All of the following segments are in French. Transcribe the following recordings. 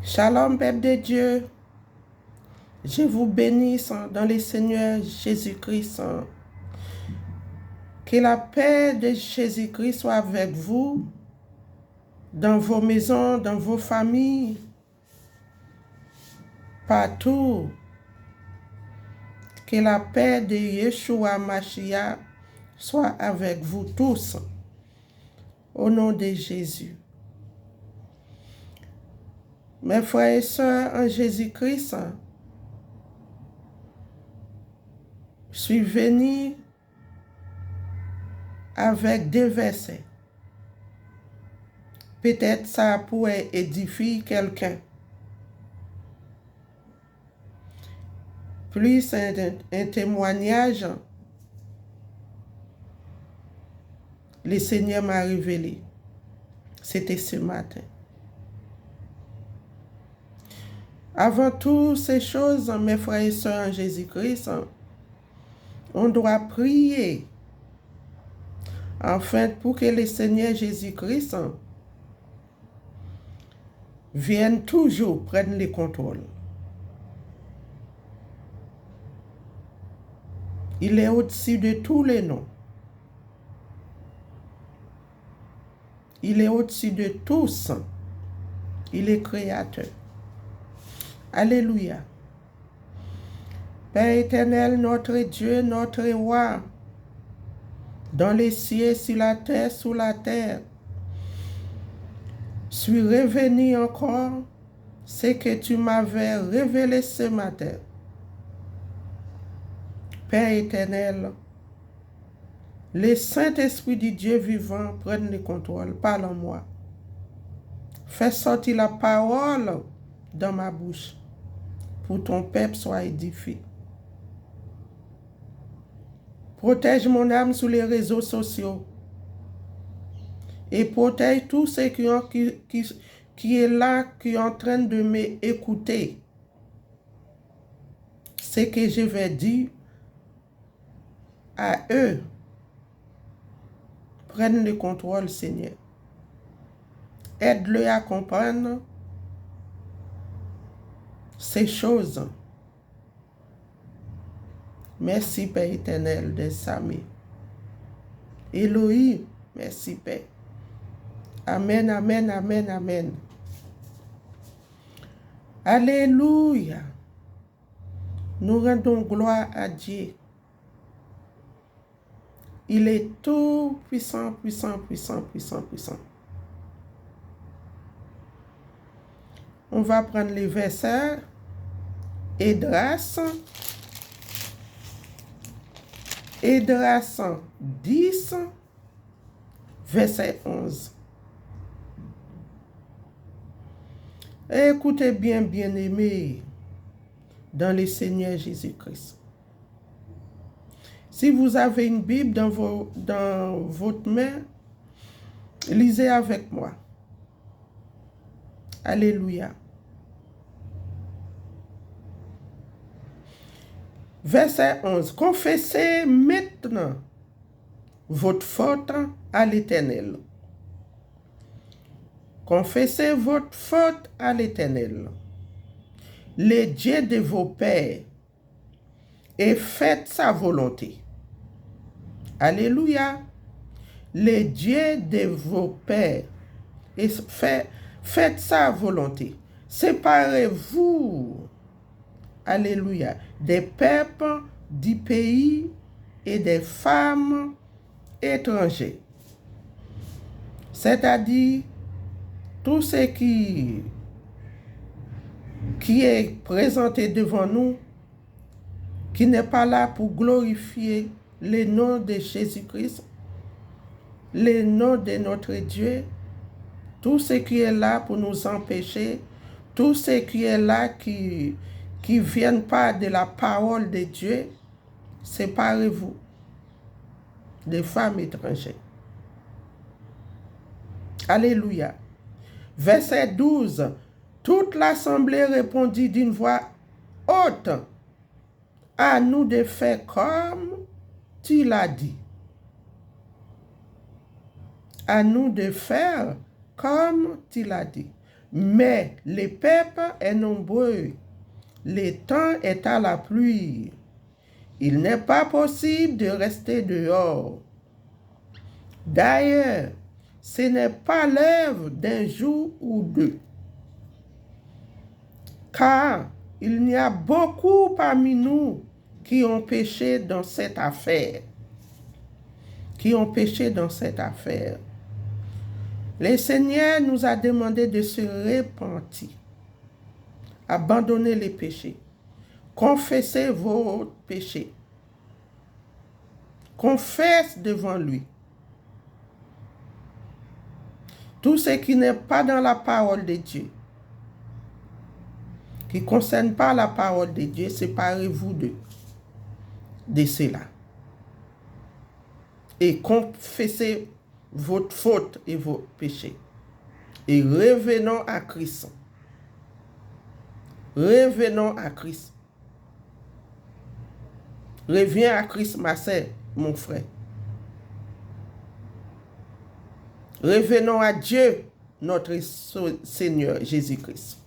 Shalom, peuple de Dieu. Je vous bénisse dans le Seigneur Jésus-Christ. Que la paix de Jésus-Christ soit avec vous, dans vos maisons, dans vos familles, partout. Que la paix de Yeshua Mashiach soit avec vous tous. Au nom de Jésus. Mes frères et sœurs en Jésus-Christ, je suis venu avec deux versets. Peut-être ça pourrait édifier quelqu'un. Plus un témoignage, le Seigneur m'a révélé. C'était ce matin. Avant toutes ces choses, mes frères et sœurs en Jésus-Christ, on doit prier afin pour que le Seigneur Jésus-Christ vienne toujours prendre le contrôle. Il est au-dessus de tous les noms. Il est au-dessus de tous. Il est créateur. Alléluia. Père éternel, notre Dieu, notre roi, dans les cieux, sur la terre, sous la terre, je suis revenu encore ce que tu m'avais révélé ce matin. Père éternel, le Saint-Esprit du Dieu vivant prenne le contrôle. Parle en moi. Fais sortir la parole dans ma bouche pour ton peuple soit édifié. Protège mon âme sur les réseaux sociaux et protège tous ceux qui est là, qui est en train de m'écouter. Ce que je vais dire à eux, prenne le contrôle, Seigneur. Aide-le à comprendre ces choses. Merci, Père éternel des armées. Elohim, merci, Père. Amen, amen, amen, amen. Alléluia. Nous rendons gloire à Dieu. Il est tout puissant, puissant, puissant, puissant, puissant. On va prendre les versets. Esdras 10, verset 11. Écoutez bien, bien-aimés, dans le Seigneur Jésus-Christ. Si vous avez une Bible dans votre main, lisez avec moi. Alléluia. Verset 11. Confessez maintenant votre faute à l'Éternel. Confessez votre faute à l'Éternel, le Dieu de vos pères, et faites sa volonté. Alléluia. Le Dieu de vos pères, et faites sa volonté. Séparez-vous, alléluia, des peuples du pays et des femmes étrangers. C'est-à-dire, tout ce qui est présenté devant nous, qui n'est pas là pour glorifier le nom de Jésus-Christ, le nom de notre Dieu, tout ce qui est là pour nous empêcher, tout ce qui est là qui ne viennent pas de la parole de Dieu, séparez-vous des femmes étrangères. Alléluia. Verset 12. Toute l'assemblée répondit d'une voix haute, à nous de faire comme tu l'as dit. À nous de faire comme tu l'as dit. Mais le peuple est nombreux, le temps est à la pluie. Il n'est pas possible de rester dehors. D'ailleurs, ce n'est pas l'œuvre d'un jour ou deux. Car il y a beaucoup parmi nous qui ont péché dans cette affaire. Le Seigneur nous a demandé de se repentir, abandonner les péchés, confesser vos péchés, confesse devant lui. Tout ce qui n'est pas dans la parole de Dieu, qui ne concerne pas la parole de Dieu, séparez-vous de cela. Et confessez votre faute et vos péchés. Et revenons à Christ. Revenons à Christ. Reviens à Christ, ma sœur, mon frère. Revenons à Dieu, notre Seigneur Jésus-Christ.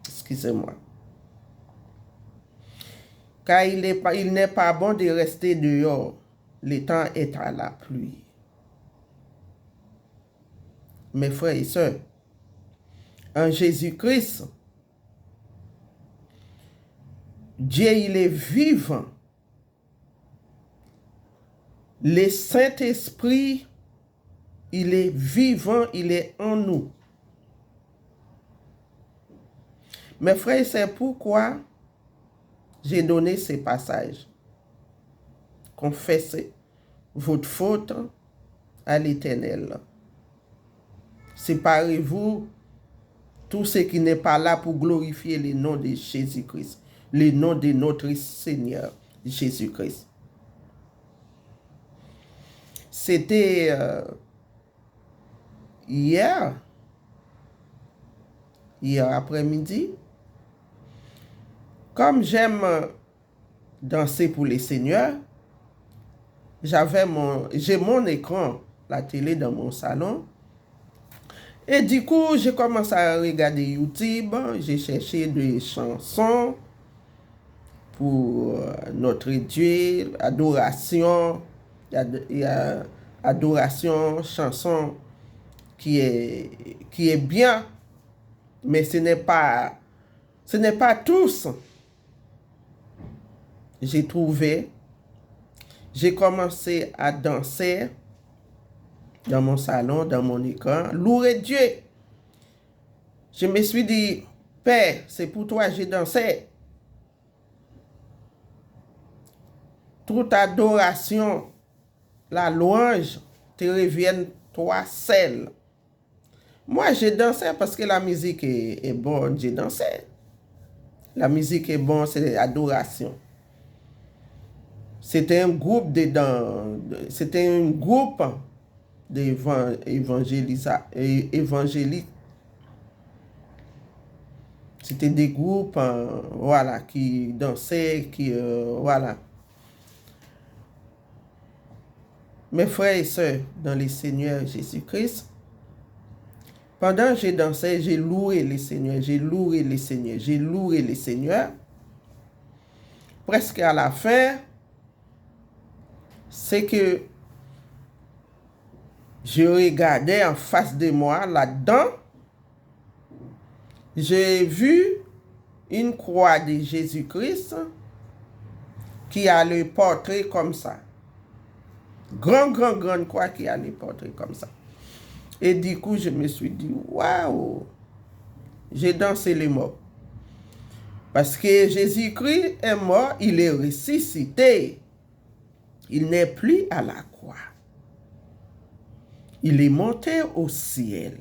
Excusez-moi. Car il n'est pas bon de rester dehors. Le temps est à la pluie. Mes frères et sœurs, en Jésus-Christ, Dieu, il est vivant. Le Saint-Esprit, il est vivant, il est en nous. Mes frères, c'est pourquoi j'ai donné ces passages. Confessez votre faute à l'Éternel. Séparez-vous tout ce qui n'est pas là pour glorifier le nom de Jésus-Christ, le nom de notre Seigneur Jésus-Christ. C'était hier après-midi. Comme j'aime danser pour les seigneurs, j'ai mon écran, la télé dans mon salon. Et du coup, j'ai commencé à regarder YouTube. J'ai cherché des chansons pour notre Dieu, adoration. Il y a adoration, chanson qui est bien, mais ce n'est pas tous. J'ai commencé à danser dans mon salon, dans mon écran, louer Dieu. Je me suis dit, Père, c'est pour toi que j'ai dansé. Toute adoration, la louange te revienne toi seul. Moi, j'ai dansé parce que la musique est bonne, j'ai dansé. La musique est bonne, c'est l'adoration. C'était un groupe d'évangélistes. C'était des groupes, voilà, qui dansaient, voilà. Mes frères et sœurs, dans le Seigneur Jésus-Christ, pendant que j'ai dansé, j'ai loué le Seigneur, Presque à la fin, c'est que je regardais en face de moi, là-dedans, j'ai vu une croix de Jésus-Christ qui a le portrait comme ça. Grande croix qui a le portrait comme ça. Et du coup, je me suis dit, waouh, j'ai dansé les morts. Parce que Jésus-Christ est mort, il est ressuscité. Il n'est plus à la croix. Il est monté au ciel.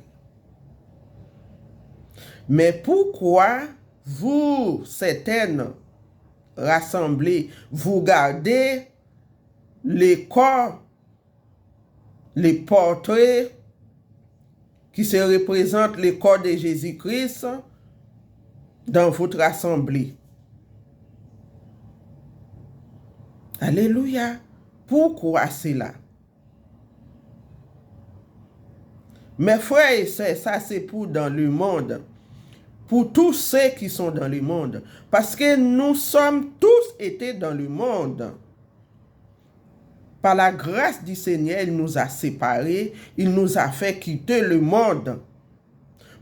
Mais pourquoi vous, certaines rassemblées, vous gardez les corps, les portraits qui se représentent le corps de Jésus-Christ dans votre assemblée? Alléluia. Pourquoi cela? Mes frères et sœurs, ça c'est pour dans le monde. Pour tous ceux qui sont dans le monde. Parce que nous sommes tous été dans le monde. Par la grâce du Seigneur, il nous a séparés, il nous a fait quitter le monde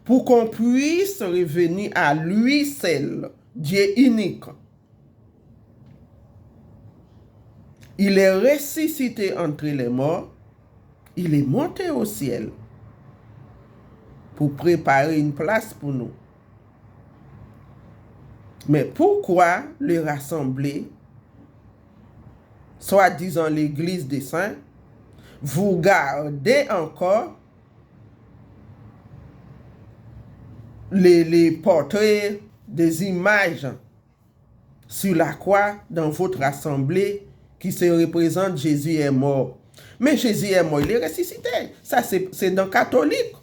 pour qu'on puisse revenir à lui seul, Dieu unique. Il est ressuscité entre les morts, il est monté au ciel pour préparer une place pour nous. Mais pourquoi le rassembler, soi-disant l'église des saints, vous gardez encore les portraits des images sur la croix dans votre assemblée qui se représente Jésus est mort. Mais Jésus est mort, il est ressuscité. Ça, c'est dans le catholique.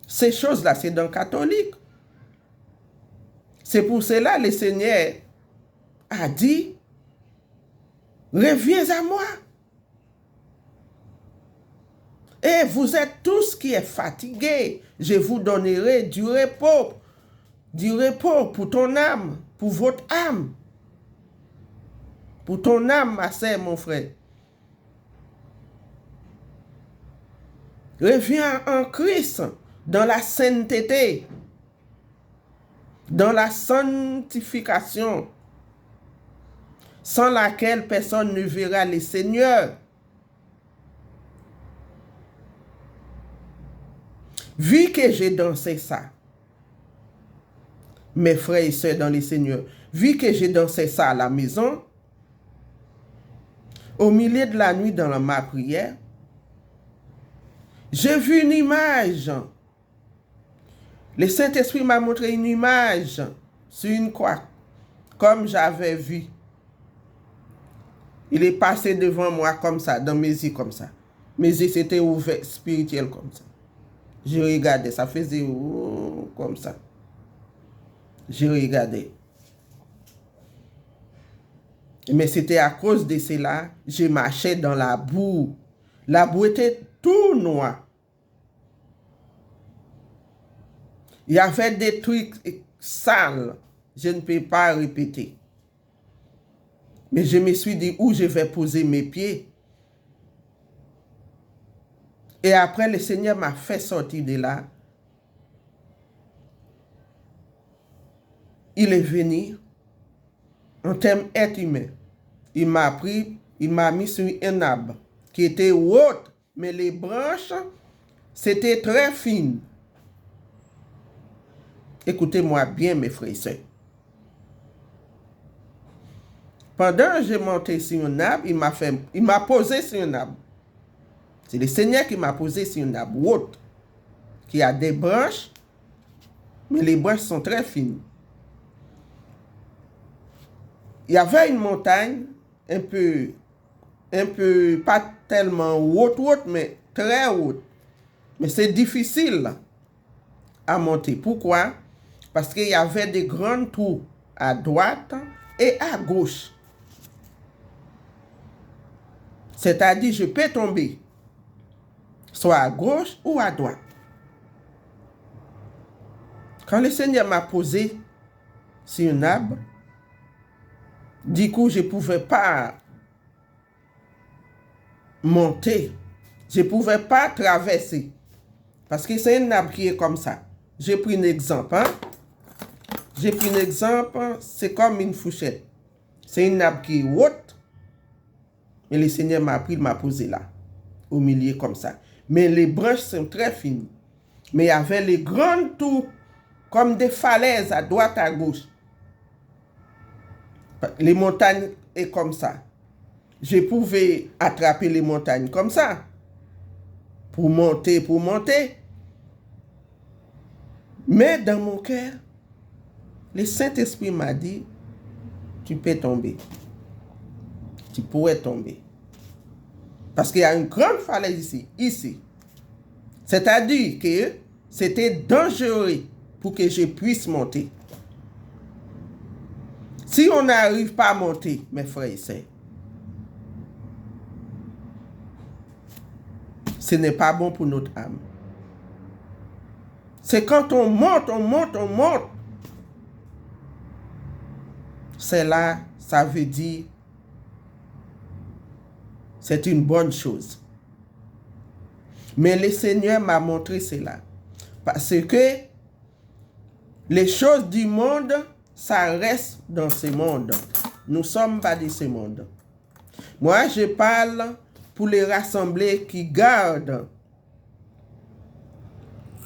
Ces choses-là, c'est dans le catholique. C'est pour cela que le Seigneur a dit, reviens à moi. Et vous êtes tous qui êtes fatigués. Je vous donnerai du repos pour ton âme, pour votre âme. Pour ton âme, ma sœur, mon frère. Reviens en Christ, dans la sainteté, dans la sanctification, sans laquelle personne ne verra le Seigneur. Vu que j'ai dansé ça, mes frères et sœurs dans le Seigneur, vu que j'ai dansé ça à la maison, au milieu de la nuit dans ma prière, j'ai vu une image. Le Saint-Esprit m'a montré une image sur une croix, comme j'avais vu. Il est passé devant moi comme ça, dans mes yeux comme ça. Mes yeux s'étaient ouverts, spirituels comme ça. Je regardais, ça faisait comme ça. Je regardais. Mais c'était à cause de cela, je marchais dans la boue. La boue était tout noire. Il y avait des trucs sales. Je ne peux pas répéter. Mais je me suis dit où je vais poser mes pieds. Et après, le Seigneur m'a fait sortir de là. Il est venu en termes être humain. Il m'a pris, il m'a mis sur un arbre qui était haut, mais les branches, c'était très fines. Écoutez-moi bien, mes frères et sœurs. Pendant que j'ai monté sur un arbre, il m'a posé sur un arbre. C'est le Seigneur qui m'a posé sur un arbre haut, qui a des branches, mais les branches sont très fines. Il y avait une montagne, un peu, pas tellement haute, mais très haute. Mais c'est difficile à monter. Pourquoi? Parce qu'il y avait des grands trous à droite et à gauche. C'est-à-dire, je peux tomber, soit à gauche ou à droite. Quand le Seigneur m'a posé sur un arbre, du coup, je ne pouvais pas monter. Je ne pouvais pas traverser. Parce que c'est un arbre qui est comme ça. J'ai pris un exemple. J'ai pris un exemple, c'est comme une fourchette. C'est un arbre qui est haute. Mais le Seigneur m'a pris, il m'a posé là. Au milieu comme ça. Mais les branches sont très fines. Mais il y avait les grandes tours, comme des falaises à droite, à gauche. Les montagnes est comme ça. Je pouvais attraper les montagnes comme ça. Pour monter. Mais dans mon cœur, le Saint-Esprit m'a dit, tu peux tomber. Tu pourrais tomber. Parce qu'il y a une grande falaise ici. C'est-à-dire que c'était dangereux pour que je puisse monter. Si on n'arrive pas à monter, mes frères et sœurs, ce n'est pas bon pour notre âme. C'est quand on monte, on monte, on monte. C'est là, ça veut dire, c'est une bonne chose. Mais le Seigneur m'a montré cela. Parce que les choses du monde, ça reste dans ce monde. Nous ne sommes pas de ce monde. Moi, je parle pour les rassemblés qui gardent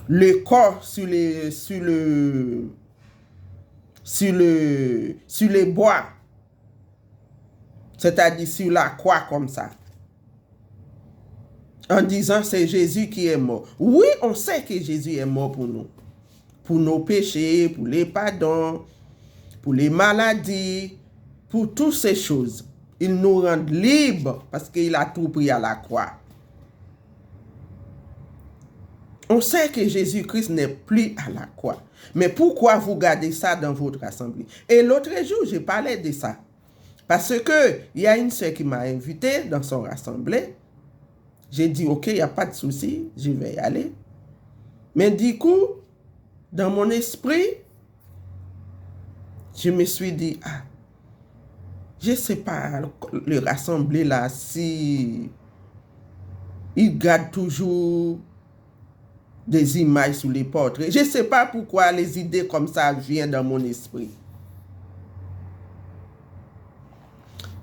le corps sur les bois. C'est-à-dire sur la croix comme ça. En disant c'est Jésus qui est mort. Oui, on sait que Jésus est mort pour nous. Pour nos péchés, pour les pardons, pour les maladies, pour toutes ces choses. Il nous rend libres parce qu'il a tout pris à la croix. On sait que Jésus-Christ n'est plus à la croix. Mais pourquoi vous gardez ça dans votre assemblée? Et l'autre jour, je parlais de ça. Parce que il y a une sœur qui m'a invité dans son assemblée. J'ai dit, ok, il n'y a pas de souci, je vais y aller. Mais du coup, dans mon esprit, je me suis dit, ah, je ne sais pas, le rassemblé là, si il garde toujours des images sous les portraits. Je ne sais pas pourquoi les idées comme ça viennent dans mon esprit.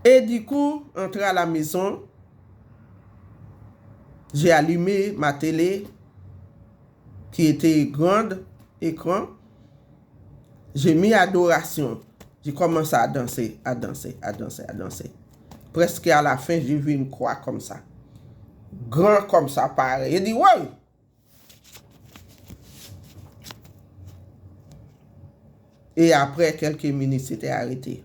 Et du coup, entré à la maison, j'ai allumé ma télé qui était grande, écran. J'ai mis adoration. J'ai commencé à danser, à danser, à danser, à danser. Presque à la fin, j'ai vu une croix comme ça. Grand comme ça, pareil. J'ai dit, ouais! Et après quelques minutes, c'était arrêté.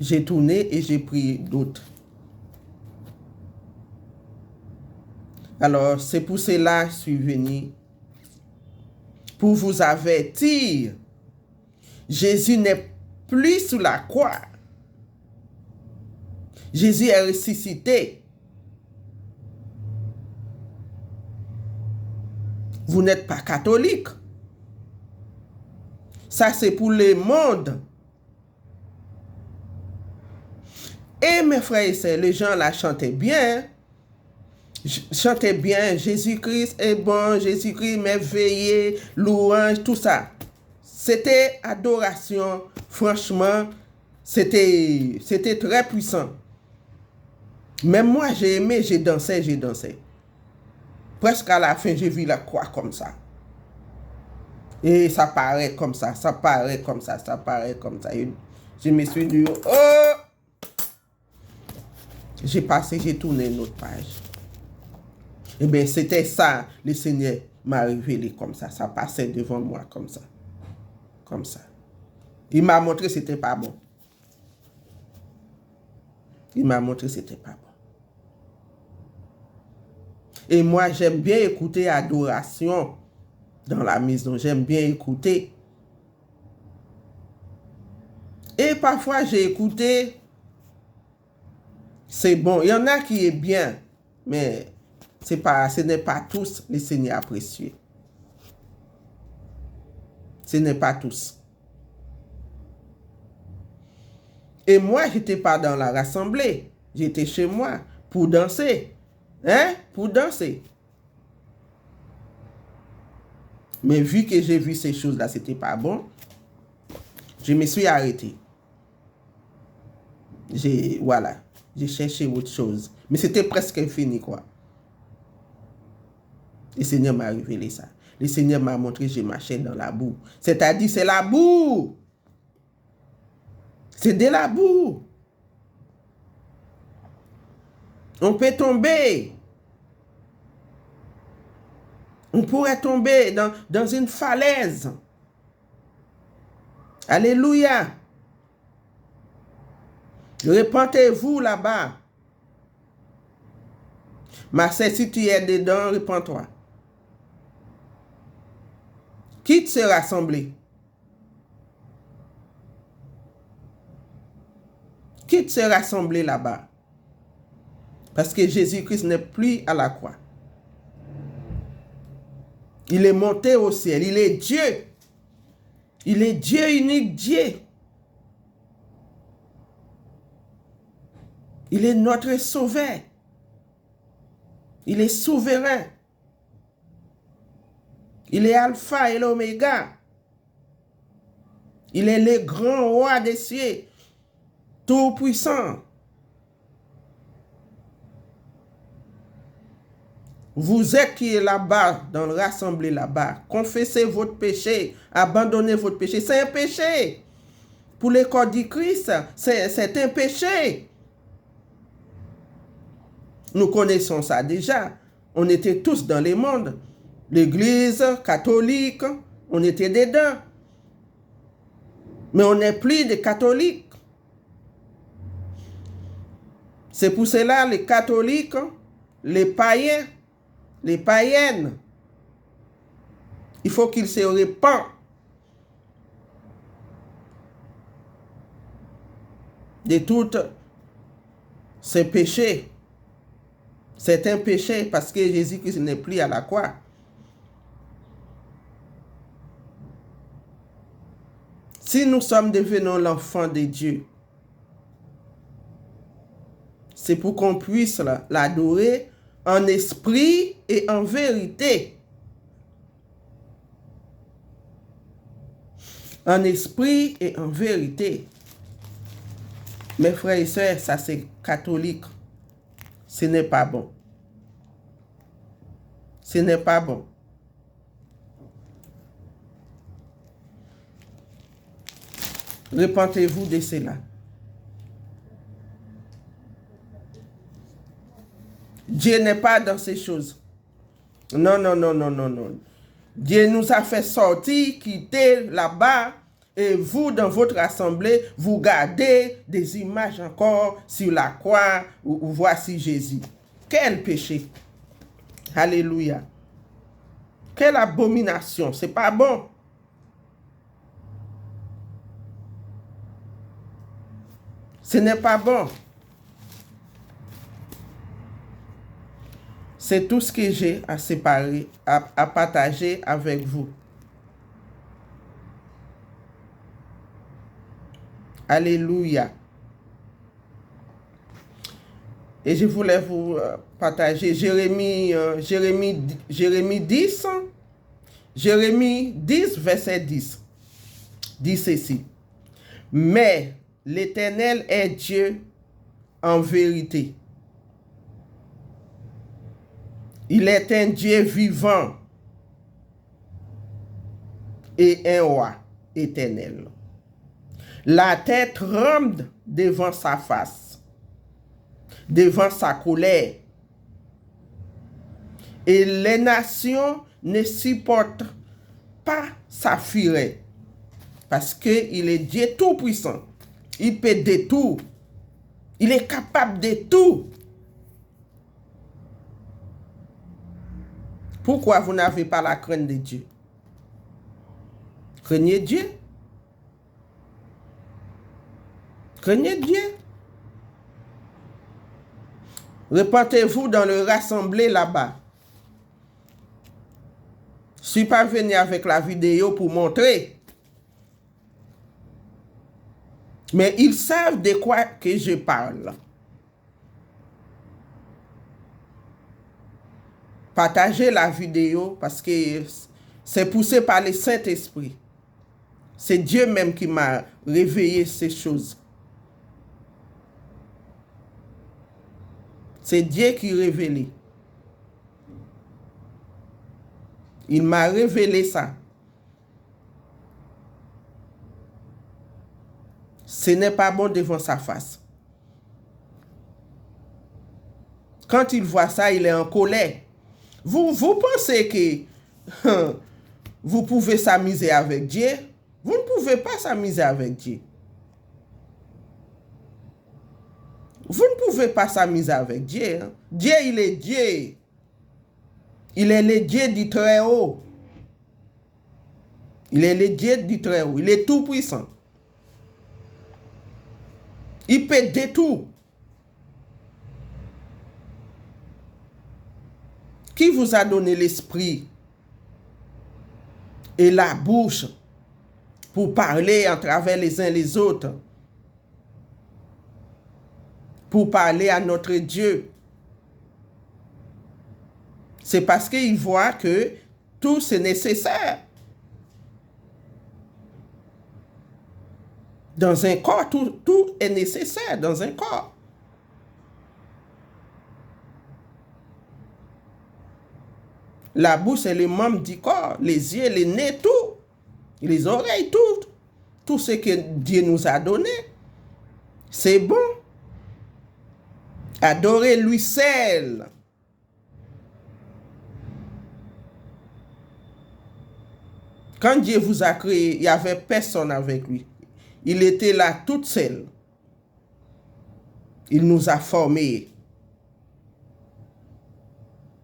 J'ai tourné et j'ai pris d'autres. Alors, c'est pour cela que je suis venu. Pour vous avertir. Jésus n'est plus sous la croix. Jésus est ressuscité. Vous n'êtes pas catholique. Ça, c'est pour le monde. Et mes frères et sœurs, les gens là chantaient bien. Chantaient bien. Jésus-Christ est bon. Jésus-Christ merveilleux. Louange, tout ça. C'était adoration. Franchement, c'était très puissant. Même moi, j'ai aimé, j'ai dansé, j'ai dansé. Presque à la fin, j'ai vu la croix comme ça. Et ça paraît comme ça, ça paraît comme ça, ça paraît comme ça. Et je me suis dit, oh! J'ai passé, j'ai tourné une autre page. Et bien, c'était ça, le Seigneur m'a révélé comme ça. Ça passait devant moi comme ça. Comme ça. Il m'a montré que c'était pas bon. Il m'a montré que c'était pas bon. Et moi, j'aime bien écouter adoration dans la maison. J'aime bien écouter. Et parfois, j'ai écouté. C'est bon. Il y en a qui est bien. Mais ce n'est pas tous les seigneurs appréciés. Ce n'est pas tous. Et moi, je n'étais pas dans la rassemblée. J'étais chez moi pour danser. Hein? Pour danser. Mais vu que j'ai vu ces choses-là, c'était pas bon, je me suis arrêté. Voilà. J'ai cherché autre chose. Mais c'était presque fini, quoi. Le Seigneur m'a révélé ça. Le Seigneur m'a montré que je marchais dans la boue. C'est-à-dire, c'est la boue. C'est de la boue. On peut tomber. On pourrait tomber dans une falaise. Alléluia. Repentez-vous là-bas. Ma sœur, si tu es dedans, repends-toi. Quitte se rassembler. Quitte se rassembler là-bas. Parce que Jésus-Christ n'est plus à la croix. Il est monté au ciel. Il est Dieu. Il est Dieu, unique Dieu. Il est notre sauveur. Il est souverain. Il est Alpha et l'Oméga. Il est le grand roi des cieux, tout puissant. Vous êtes qui est là-bas, dans le rassemblé là-bas. Confessez votre péché, abandonnez votre péché. C'est un péché. Pour les corps du Christ, c'est un péché. Nous connaissons ça déjà. On était tous dans le monde. L'église catholique, on était dedans. Mais on n'est plus des catholiques. C'est pour cela les catholiques, les païens, les païennes, il faut qu'ils se répandent de tous ces péchés. C'est un péché parce que Jésus-Christ n'est plus à la croix. Si nous sommes devenus l'enfant de Dieu, c'est pour qu'on puisse l'adorer en esprit et en vérité. En esprit et en vérité. Mes frères et sœurs, ça c'est catholique. Ce n'est pas bon. Ce n'est pas bon. Repentez-vous de cela. Dieu n'est pas dans ces choses. Non, non, non, non, non, non. Dieu nous a fait sortir, quitter là-bas, et vous, dans votre assemblée, vous gardez des images encore sur la croix, où voici Jésus. Quel péché! Alléluia! Quelle abomination! C'est pas bon! Ce n'est pas bon. C'est tout ce que j'ai à séparer, à partager avec vous. Alléluia. Et je voulais vous partager Jérémie 10, verset 10. Dit ceci. Mais l'Éternel est Dieu en vérité. Il est un Dieu vivant et un roi éternel. La terre tremble devant sa face, devant sa colère. Et les nations ne supportent pas sa fureur. Parce qu'il est Dieu tout-puissant. Il peut de tout. Il est capable de tout. Pourquoi vous n'avez pas la crainte de Dieu? Craignez Dieu. Craignez Dieu. Repentez-vous dans le rassemblé là-bas. Je ne suis pas venu avec la vidéo pour montrer. Mais ils savent de quoi que je parle. Partagez la vidéo parce que c'est poussé par le Saint-Esprit. C'est Dieu même qui m'a réveillé ces choses. C'est Dieu qui révélé. Il m'a révélé ça. Ce n'est pas bon devant sa face. Quand il voit ça, il est en colère. Vous pensez que vous pouvez s'amuser avec Dieu? Vous ne pouvez pas s'amuser avec Dieu. Vous ne pouvez pas s'amuser avec Dieu. Hein? Dieu, il est Dieu. Il est le Dieu du Très-Haut. Il est le Dieu du Très-Haut. Il est tout puissant. Il peut de tout. Qui vous a donné l'esprit et la bouche pour parler en travers les uns les autres, pour parler à notre Dieu. C'est parce qu'il voit que tout c'est nécessaire. Dans un corps, tout est nécessaire dans un corps. La bouche, c'est les membres du corps, les yeux, les nez, tout. Les oreilles, tout. Tout ce que Dieu nous a donné. C'est bon. Adorez lui seul. Quand Dieu vous a créé, il n'y avait personne avec lui. Il était là tout seul. Il nous a formés.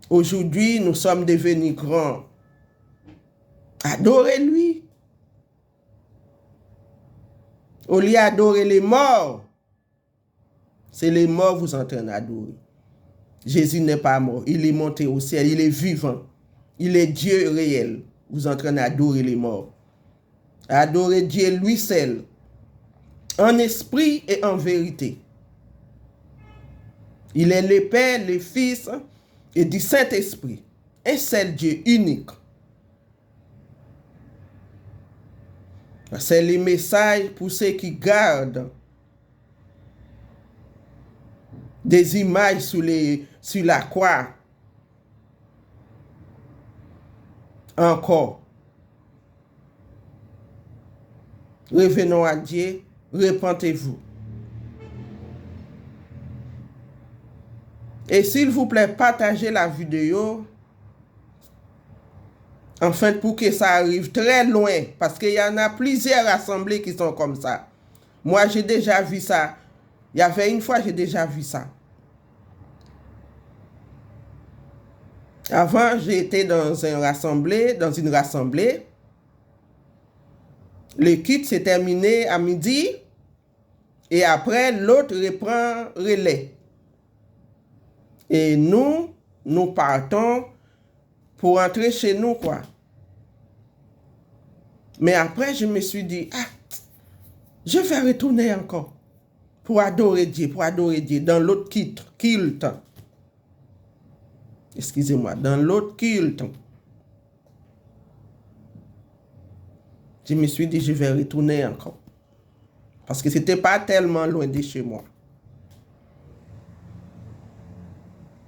Aujourd'hui, nous sommes devenus grands. Adorez-lui. Au lieu d'adorer les morts, c'est les morts que vous êtes en train d'adorer. Jésus n'est pas mort. Il est monté au ciel. Il est vivant. Il est Dieu réel. Vous êtes en train d'adorer les morts. Adorez Dieu lui seul. En esprit et en vérité. Il est le Père, le Fils et du Saint-Esprit. Un seul Dieu unique. C'est le message pour ceux qui gardent des images sur la croix. Encore. Revenons à Dieu, repentez-vous. Et s'il vous plaît, partagez la vidéo. Enfin, pour que ça arrive très loin. Parce qu'il y en a plusieurs assemblées qui sont comme ça. Moi, j'ai déjà vu ça. Il y avait une fois, j'ai déjà vu ça. Avant, j'étais dans une rassemblée. Le culte s'est terminé à midi. Et après, l'autre reprend relais. Et nous partons pour rentrer chez nous, quoi. Mais après, je me suis dit, je vais retourner encore pour adorer Dieu, dans l'autre culte. Excusez-moi, dans l'autre culte. Je me suis dit, je vais retourner encore. Parce que c'était pas tellement loin de chez moi.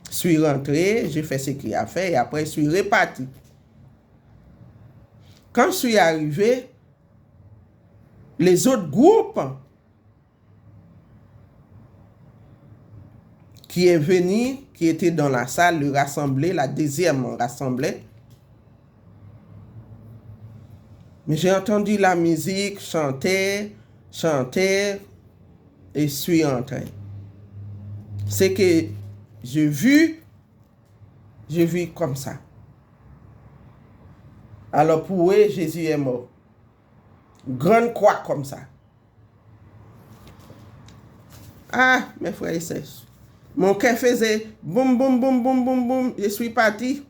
Je suis rentré, j'ai fait ce qu'il y a fait et après je suis reparti. Quand je suis arrivé, les autres groupes qui est venu, qui étaient dans la salle, le rassemblée, la deuxième rassemblée, mais j'ai entendu la musique, chanter, et je suis entré. C'est que j'ai vu comme ça. Alors pour eux, Jésus est mort. Grande croix comme ça. Ah, mes frères et sœurs. Mon cœur faisait boum, boum, boum, boum, boum, boum. Je suis parti.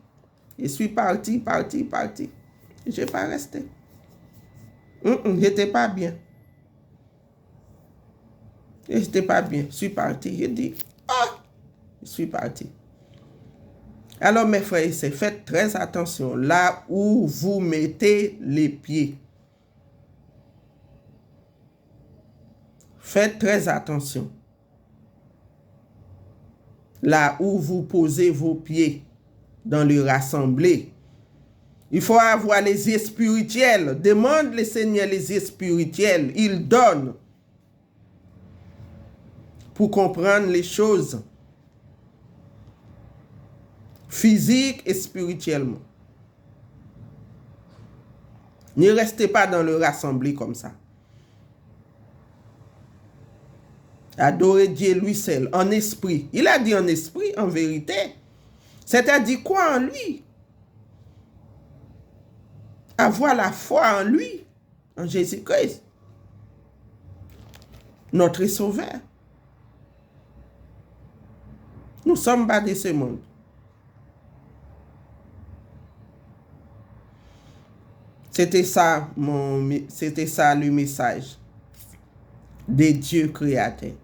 Je suis parti. Je n'ai pas resté. J'étais pas bien. J'étais pas bien. Je suis parti. Je dis, je suis parti. Alors, mes frères et sœurs, faites très attention là où vous mettez les pieds. Faites très attention. Là où vous posez vos pieds dans le rassemblé. Il faut avoir les yeux spirituels. Demande le Seigneur les yeux spirituels. Il donne pour comprendre les choses physiques et spirituellement. Ne restez pas dans le rassemblé comme ça. Adorez Dieu lui seul, en esprit. Il a dit en esprit, en vérité. C'est-à-dire quoi en lui? Avoir la foi en lui, en Jésus-Christ, notre sauveur. Nous ne sommes pas de ce monde. C'était ça, c'était ça le message des dieux créateurs.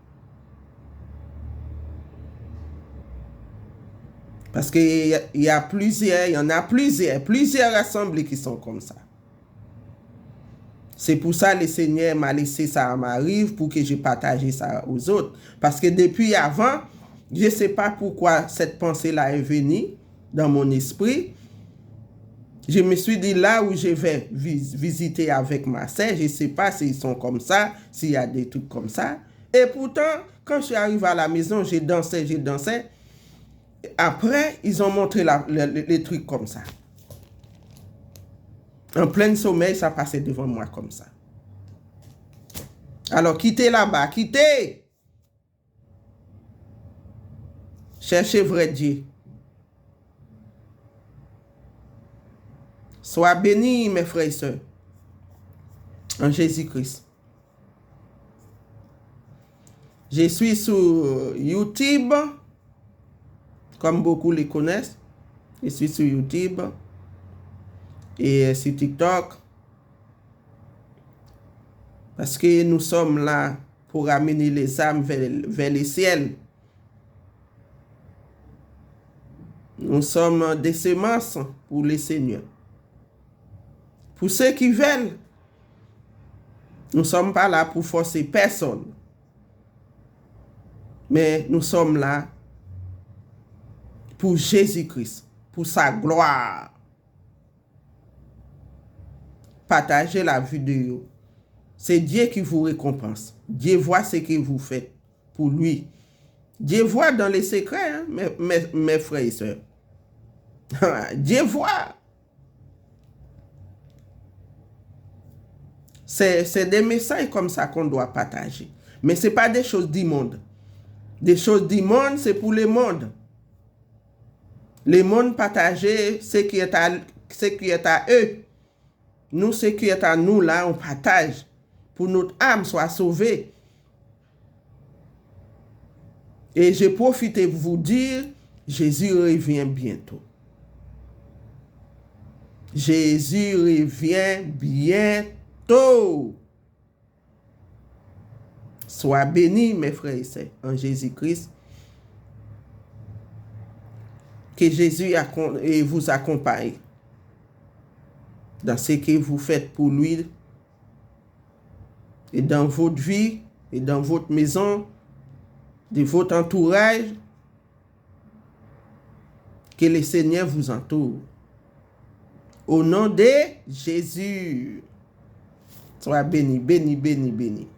Parce qu'il y a plusieurs, il y en a plusieurs assemblées qui sont comme ça. C'est pour ça que le Seigneur m'a laissé ça à ma rive pour que je partage ça aux autres. Parce que depuis avant, je ne sais pas pourquoi cette pensée-là est venue dans mon esprit. Je me suis dit là où je vais visiter avec ma sœur, je ne sais pas s'ils sont comme ça, s'il y a des trucs comme ça. Et pourtant, quand je suis arrivé à la maison, j'ai dansé. Après, ils ont montré les trucs comme ça. En plein sommeil, ça passait devant moi comme ça. Alors, quittez là-bas, quittez. Cherchez vrai Dieu. Sois bénis, mes frères et sœurs, en Jésus-Christ. Je suis sur YouTube, comme beaucoup les connaissent. Je suis sur YouTube et sur TikTok. Parce que nous sommes là pour amener les âmes vers les ciels. Nous sommes des semences pour les seigneurs. Pour ceux qui veulent, nous ne sommes pas là pour forcer personne. Mais nous sommes là pour Jésus-Christ, pour sa gloire. Partagez la vidéo. C'est Dieu qui vous récompense. Dieu voit ce que vous faites pour lui. Dieu voit dans les secrets, hein, mes frères et sœurs. Dieu voit. C'est des messages comme ça qu'on doit partager. Mais ce n'est pas des choses du monde. Des choses du monde, c'est pour le monde. Le monde partager ce qui est à eux. Nous, ce qui est à nous, là, on partage pour notre âme soit sauvée. Et je profite de vous dire, Jésus revient bientôt. Jésus revient bientôt. Sois bénis, mes frères et sœurs, en Jésus-Christ. Que Jésus vous accompagne dans ce que vous faites pour lui et dans votre vie et dans votre maison, de votre entourage. Que le Seigneur vous entoure. Au nom de Jésus. Sois béni, béni, béni, béni.